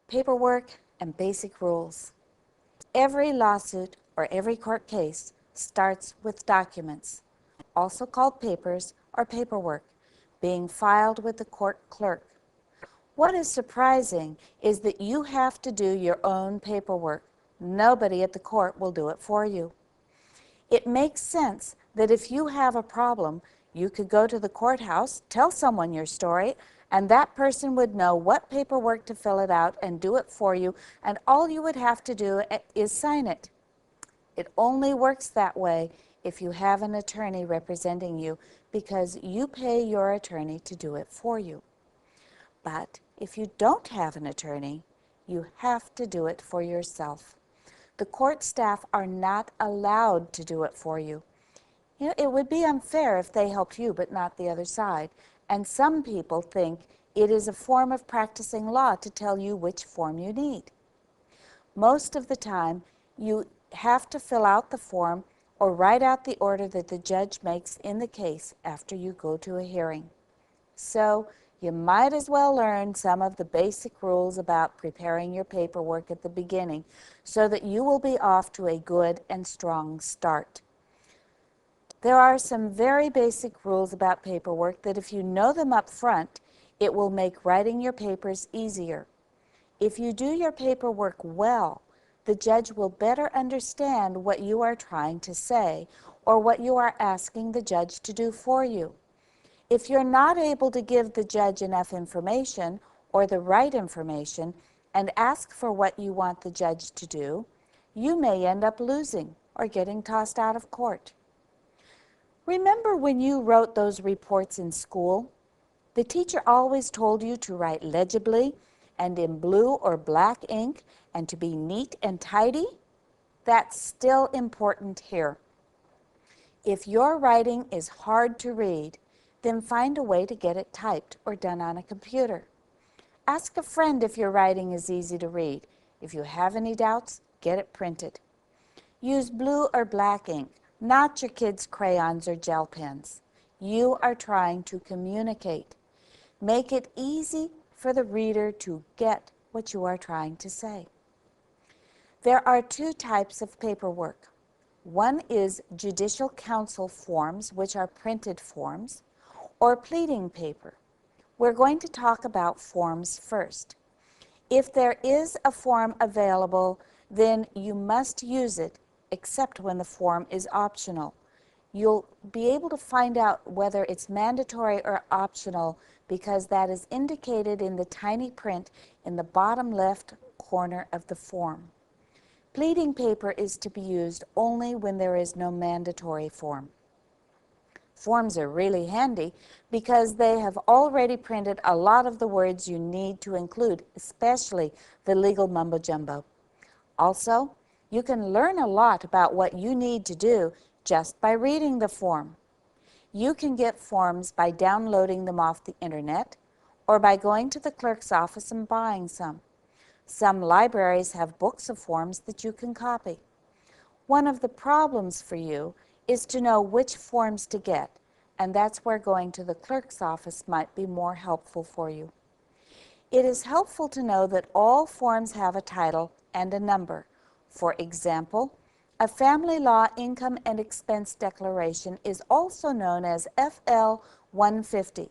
Paperwork and basic rules. Every lawsuit or every court case starts with documents, also called papers or paperwork, being filed with the court clerk. What is surprising is that you have to do your own paperwork. Nobody at the court will do it for you. It makes sense that if you have a problem, you could go to the courthouse, tell someone your story, and that person would know what paperwork to fill it out and do it for you, and all you would have to do is sign it. It only works that way if you have an attorney representing you, because you pay your attorney to do it for you. But if you don't have an attorney, you have to do it for yourself. The court staff are not allowed to do it for you. It would be unfair if they helped you but not the other side. And some people think it is a form of practicing law to tell you which form you need. Most of the time, you have to fill out the form or write out the order that the judge makes in the case after you go to a hearing. So you might as well learn some of the basic rules about preparing your paperwork at the beginning so that you will be off to a good and strong start. There are some very basic rules about paperwork that if you know them up front, it will make writing your papers easier. If you do your paperwork well, the judge will better understand what you are trying to say or what you are asking the judge to do for you. If you're not able to give the judge enough information or the right information and ask for what you want the judge to do, you may end up losing or getting tossed out of court. Remember when you wrote those reports in school? The teacher always told you to write legibly and in blue or black ink and to be neat and tidy. That's still important here. If your writing is hard to read, then find a way to get it typed or done on a computer. Ask a friend if your writing is easy to read. If you have any doubts, get it printed. Use blue or black ink, not your kids' crayons or gel pens. You are trying to communicate. Make it easy for the reader to get what you are trying to say. There are two types of paperwork. One is judicial counsel forms, which are printed forms, or pleading paper. We're going to talk about forms first. If there is a form available, then you must use it, except when the form is optional. You'll be able to find out whether it's mandatory or optional because that is indicated in the tiny print in the bottom left corner of the form. Pleading paper is to be used only when there is no mandatory form. Forms are really handy because they have already printed a lot of the words you need to include, especially the legal mumbo-jumbo. Also, you can learn a lot about what you need to do just by reading the form. You can get forms by downloading them off the internet or by going to the clerk's office and buying some. Some libraries have books of forms that you can copy. One of the problems for you is to know which forms to get, and that's where going to the clerk's office might be more helpful for you. It is helpful to know that all forms have a title and a number. For example, a family law income and expense declaration is also known as FL 150,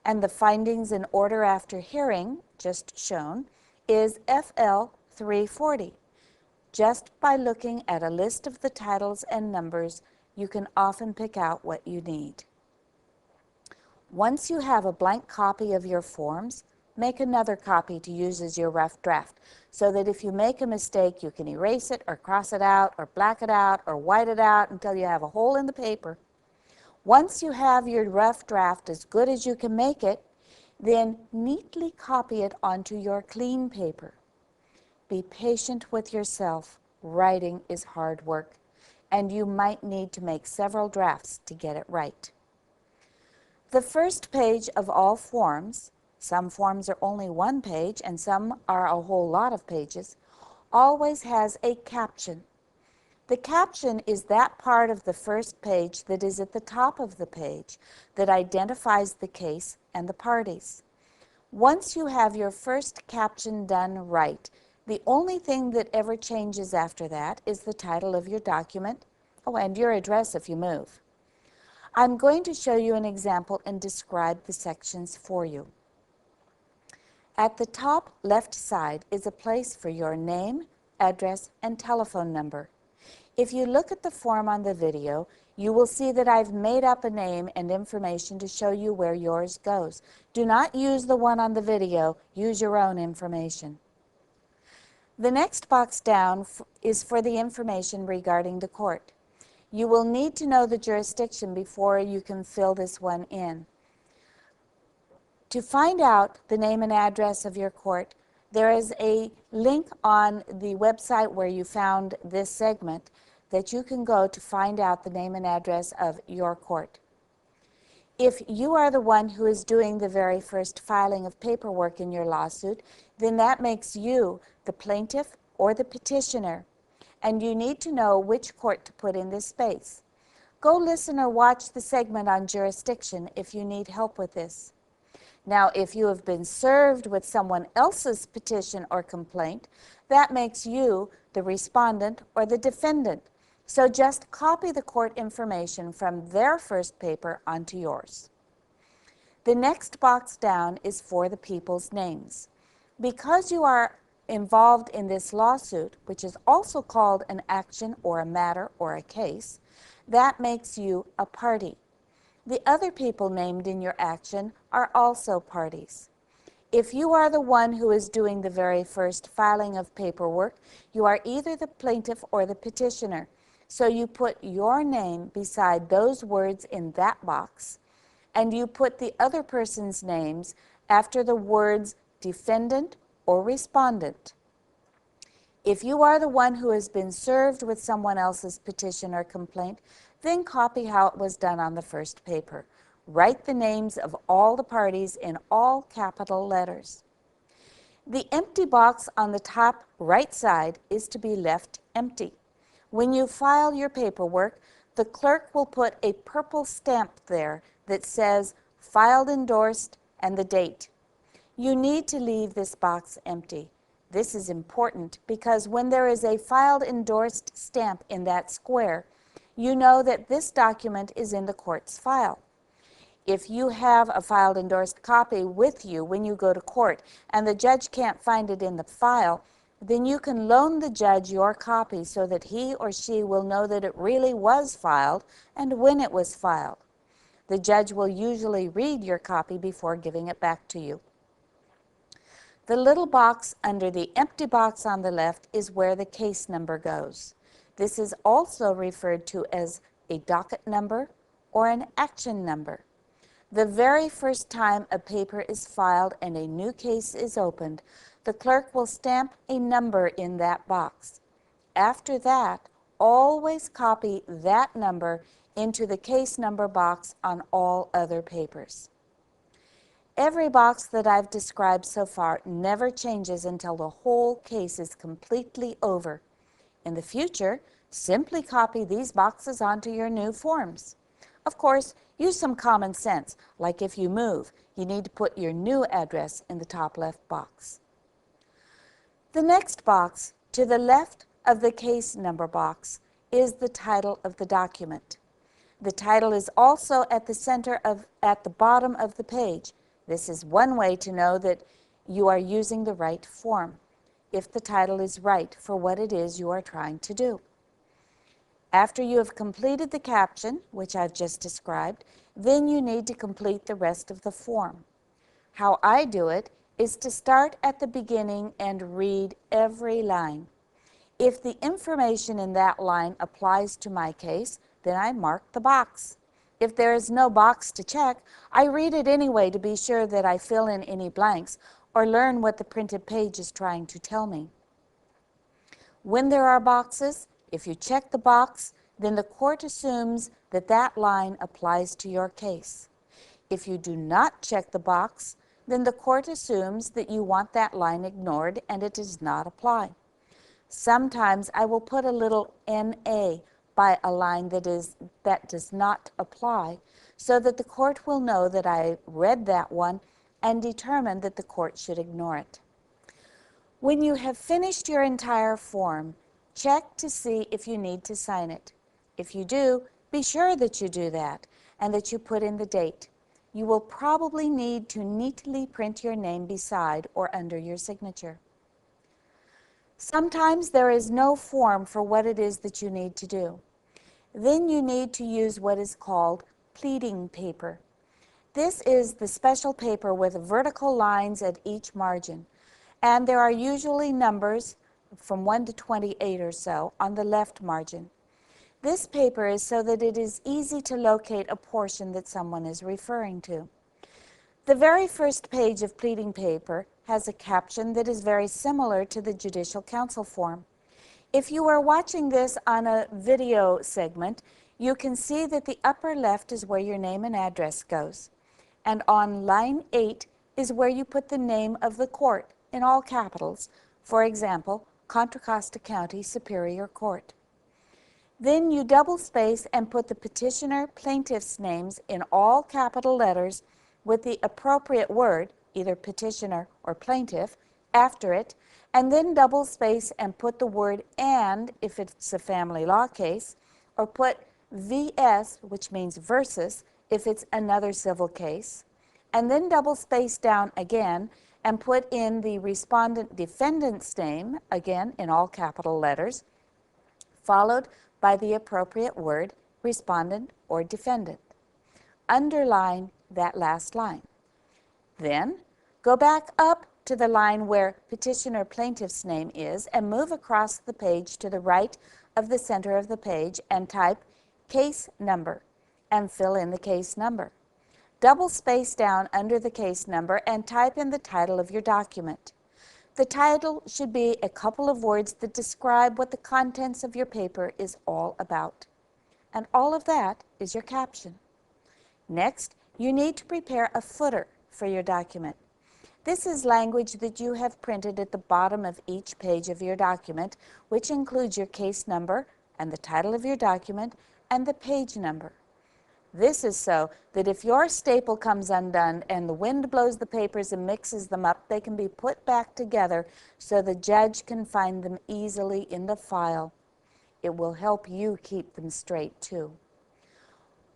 and the findings in order after hearing, just shown, is FL 340. Just by looking at a list of the titles and numbers, you can often pick out what you need. Once you have a blank copy of your forms, make another copy to use as your rough draft, so that if you make a mistake, you can erase it or cross it out or black it out or white it out until you have a hole in the paper. Once you have your rough draft as good as you can make it, then neatly copy it onto your clean paper. Be patient with yourself. Writing is hard work, and you might need to make several drafts to get it right. The first page of all forms, some forms are only one page and some are a whole lot of pages, always has a caption. The caption is that part of the first page that is at the top of the page that identifies the case and the parties. Once you have your first caption done right, the only thing that ever changes after that is the title of your document, oh, and your address if you move. I'm going to show you an example and describe the sections for you. At the top left side is a place for your name, address, and telephone number. If you look at the form on the video, you will see that I've made up a name and information to show you where yours goes. Do not use the one on the video, use your own information. The next box down is for the information regarding the court. You will need to know the jurisdiction before you can fill this one in. To find out the name and address of your court, there is a link on the website where you found this segment that you can go to find out the name and address of your court. If you are the one who is doing the very first filing of paperwork in your lawsuit, then that makes you the plaintiff or the petitioner, and you need to know which court to put in this space. Go listen or watch the segment on jurisdiction if you need help with this. Now, if you have been served with someone else's petition or complaint, that makes you the respondent or the defendant. So just copy the court information from their first paper onto yours. The next box down is for the people's names. Because you are involved in this lawsuit, which is also called an action or a matter or a case, that makes you a party. The other people named in your action are also parties. If you are the one who is doing the very first filing of paperwork, you are either the plaintiff or the petitioner. So you put your name beside those words in that box, and you put the other person's names after the words defendant or respondent. If you are the one who has been served with someone else's petition or complaint, then copy how it was done on the first paper. Write the names of all the parties in all capital letters. The empty box on the top right side is to be left empty. When you file your paperwork, the clerk will put a purple stamp there that says filed, endorsed, and the date. You need to leave this box empty. This is important because when there is a filed, endorsed stamp in that square, you know that this document is in the court's file. If you have a filed, endorsed copy with you when you go to court and the judge can't find it in the file, then you can loan the judge your copy so that he or she will know that it really was filed and when it was filed. The judge will usually read your copy before giving it back to you. The little box under the empty box on the left is where the case number goes. This is also referred to as a docket number or an action number. The very first time a paper is filed and a new case is opened, the clerk will stamp a number in that box. After that, always copy that number into the case number box on all other papers. Every box that I've described so far never changes until the whole case is completely over. In the future, simply copy these boxes onto your new forms. Of course, use some common sense, like if you move, you need to put your new address in the top left box. The next box, to the left of the case number box, is the title of the document. The title is also at the bottom of the page. This is one way to know that you are using the right form, if the title is right for what it is you are trying to do. After you have completed the caption, which I've just described, then you need to complete the rest of the form. How I do it is to start at the beginning and read every line. If the information in that line applies to my case, then I mark the box. If there is no box to check, I read it anyway to be sure that I fill in any blanks or learn what the printed page is trying to tell me. When there are boxes, if you check the box, then the court assumes that that line applies to your case. If you do not check the box, then the court assumes that you want that line ignored and it does not apply. Sometimes I will put a little NA by a line that does not apply, so that the court will know that I read that one and determine that the court should ignore it. When you have finished your entire form, check to see if you need to sign it. If you do, be sure that you do that and that you put in the date. You will probably need to neatly print your name beside or under your signature. Sometimes there is no form for what it is that you need to do. Then you need to use what is called pleading paper. This is the special paper with vertical lines at each margin, and there are usually numbers from 1 to 28 or so on the left margin. This paper is so that it is easy to locate a portion that someone is referring to. The very first page of pleading paper has a caption that is very similar to the Judicial Council form. If you are watching this on a video segment, you can see that the upper left is where your name and address goes. And on line 8 is where you put the name of the court in all capitals, for example, Contra Costa County Superior Court. Then you double space and put the petitioner plaintiff's names in all capital letters with the appropriate word, either petitioner or plaintiff, after it, and then double space and put the word and if it's a family law case, or put VS, which means versus, if it's another civil case, and then double space down again and put in the respondent defendant's name, again in all capital letters, followed by the appropriate word, respondent or defendant. Underline that last line. Then go back up to the line where petitioner plaintiff's name is and move across the page to the right of the center of the page and type case number and fill in the case number. Double space down under the case number and type in the title of your document. The title should be a couple of words that describe what the contents of your paper is all about. And all of that is your caption. Next, you need to prepare a footer for your document. This is language that you have printed at the bottom of each page of your document, which includes your case number and the title of your document and the page number. This is so that if your staple comes undone and the wind blows the papers and mixes them up, they can be put back together so the judge can find them easily in the file. It will help you keep them straight too.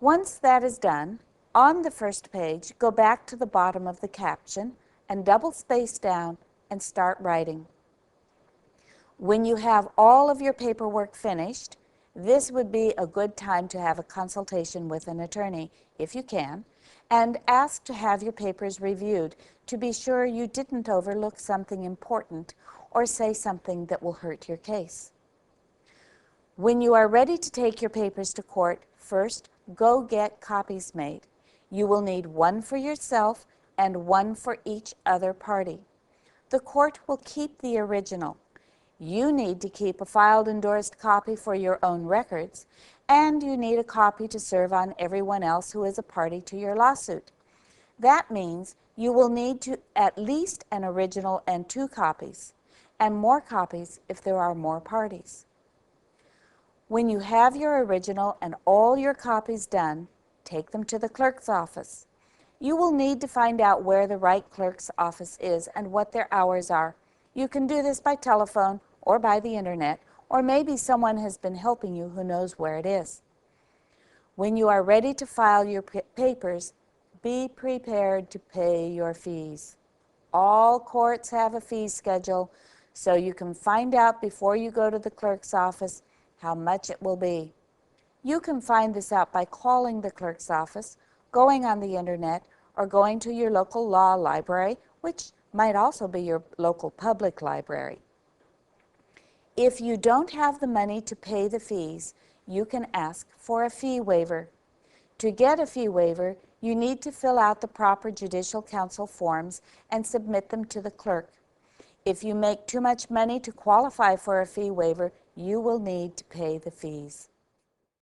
Once that is done, on the first page, go back to the bottom of the caption and double space down and start writing. When you have all of your paperwork finished, this would be a good time to have a consultation with an attorney, if you can, and ask to have your papers reviewed to be sure you didn't overlook something important or say something that will hurt your case. When you are ready to take your papers to court, first, go get copies made. You will need one for yourself and one for each other party. The court will keep the original. You need to keep a filed endorsed copy for your own records, and you need a copy to serve on everyone else who is a party to your lawsuit. That means you will need to at least an original and 2 copies, and more copies if there are more parties. When you have your original and all your copies done, take them to the clerk's office. You will need to find out where the right clerk's office is and what their hours are. You can do this by telephone or by the internet, or maybe someone has been helping you who knows where it is. When you are ready to file your papers, be prepared to pay your fees. All courts have a fee schedule, so you can find out before you go to the clerk's office how much it will be. You can find this out by calling the clerk's office, going on the internet, or going to your local law library, which might also be your local public library. If you don't have the money to pay the fees, you can ask for a fee waiver. To get a fee waiver, you need to fill out the proper Judicial Council forms and submit them to the clerk. If you make too much money to qualify for a fee waiver, you will need to pay the fees.